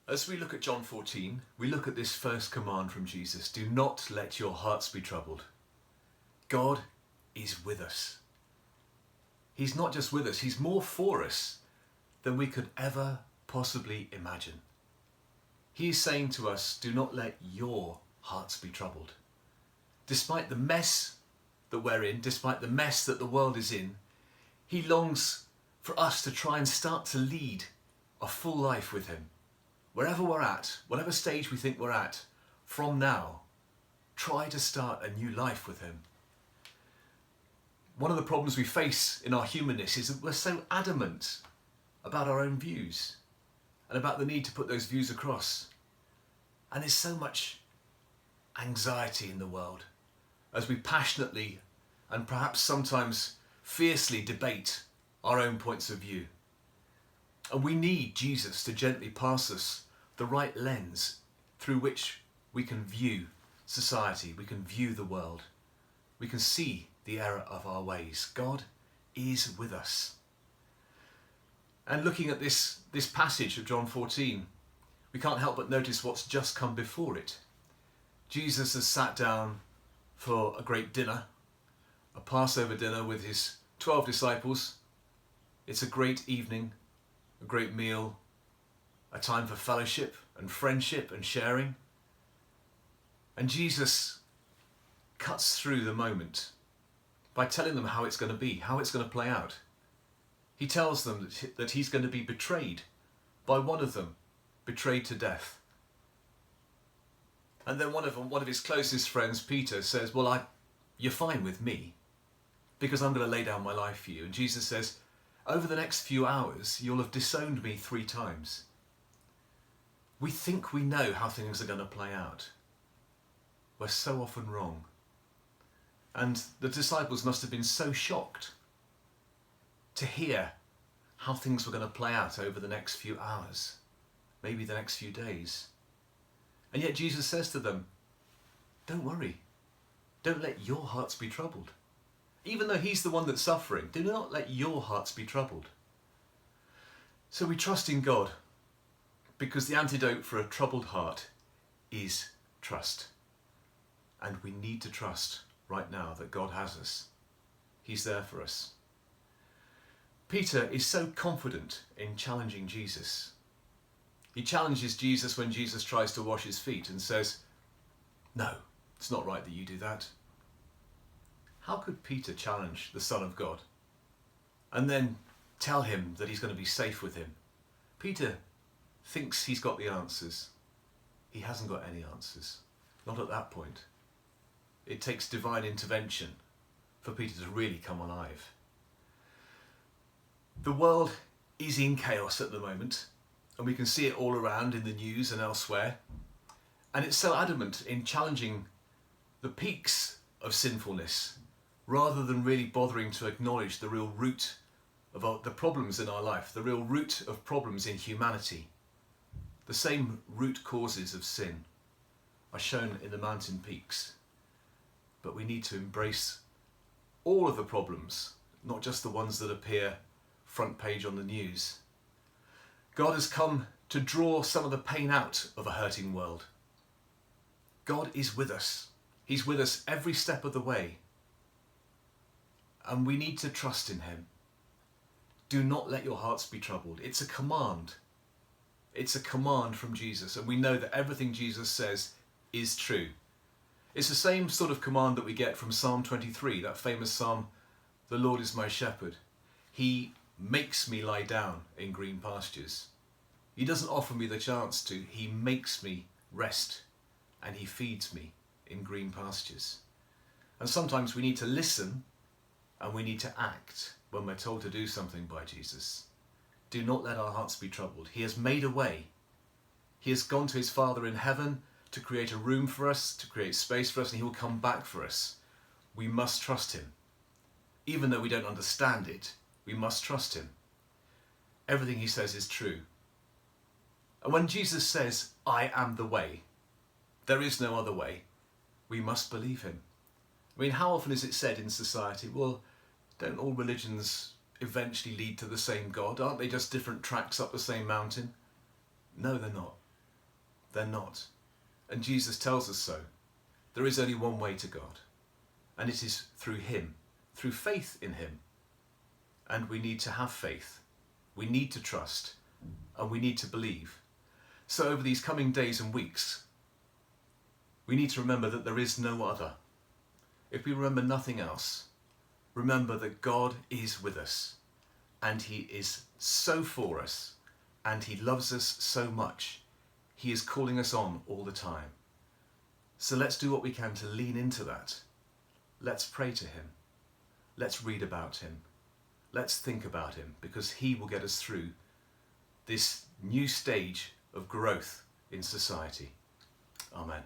As we look at John 14, we look at this first command from Jesus. Do not let your hearts be troubled. God is with us. He's not just with us, he's more for us than we could ever possibly imagine. He's saying to us, do not let your hearts be troubled. Despite the mess that we're in, despite the mess that the world is in, he longs for us to try and start to lead a full life with him. Wherever we're at, whatever stage we think we're at, from now, try to start a new life with him. One of the problems we face in our humanness is that we're so adamant about our own views and about the need to put those views across. And there's so much anxiety in the world as we passionately and perhaps sometimes fiercely debate our own points of view. And we need Jesus to gently pass us the right lens through which we can view society, we can view the world, we can see the error of our ways. God is with us. And looking at this passage of John 14, we can't help but notice what's just come before it. Jesus has sat down for a great dinner, a Passover dinner with his 12 disciples. It's a great evening, a great meal, a time for fellowship and friendship and sharing. And Jesus cuts through the moment by telling them how it's going to be, how it's going to play out. He tells them that he's going to be betrayed by one of them, betrayed to death. And then one of his closest friends, Peter, says, well, you're fine with me because I'm going to lay down my life for you. And Jesus says, over the next few hours, you'll have disowned me 3 times. We think we know how things are going to play out. We're so often wrong. And the disciples must have been so shocked to hear how things were going to play out over the next few hours, maybe the next few days. And yet Jesus says to them, don't worry. Don't let your hearts be troubled. Even though he's the one that's suffering, do not let your hearts be troubled. So we trust in God because the antidote for a troubled heart is trust. And we need to trust right now that God has us. He's there for us. Peter is so confident in challenging Jesus. He challenges Jesus when Jesus tries to wash his feet and says, no, it's not right that you do that. How could Peter challenge the Son of God and then tell him that he's going to be safe with him? Peter thinks he's got the answers. He hasn't got any answers. Not at that point. It takes divine intervention for Peter to really come alive. The world is in chaos at the moment, and we can see it all around in the news and elsewhere. And it's so adamant in challenging the peaks of sinfulness, rather than really bothering to acknowledge the real root of the problems in our life, the real root of problems in humanity. The same root causes of sin are shown in the mountain peaks. But we need to embrace all of the problems, not just the ones that appear front page on the news. God has come to draw some of the pain out of a hurting world. God is with us. He's with us every step of the way. And we need to trust in him. Do not let your hearts be troubled. It's a command. It's a command from Jesus. And we know that everything Jesus says is true. It's the same sort of command that we get from Psalm 23, that famous psalm, the Lord is my shepherd. He makes me lie down in green pastures. He doesn't offer me the chance to. He makes me rest and he feeds me in green pastures. And sometimes we need to listen and we need to act when we're told to do something by Jesus. Do not let our hearts be troubled. He has made a way. He has gone to his Father in heaven to create a room for us, to create space for us, and he will come back for us. We must trust him. Even though we don't understand it, we must trust him. Everything he says is true. And when Jesus says, I am the way, there is no other way, we must believe him. I mean, how often is it said in society, well, don't all religions eventually lead to the same God? Aren't they just different tracks up the same mountain? No, they're not. They're not. And Jesus tells us so. There is only one way to God, and it is through him, through faith in him. And we need to have faith. We need to trust, and we need to believe. So over these coming days and weeks, we need to remember that there is no other. If we remember nothing else, remember that God is with us, and he is so for us, and he loves us so much. He is calling us on all the time. So let's do what we can to lean into that. Let's pray to him. Let's read about him. Let's think about him, because he will get us through this new stage of growth in society. Amen.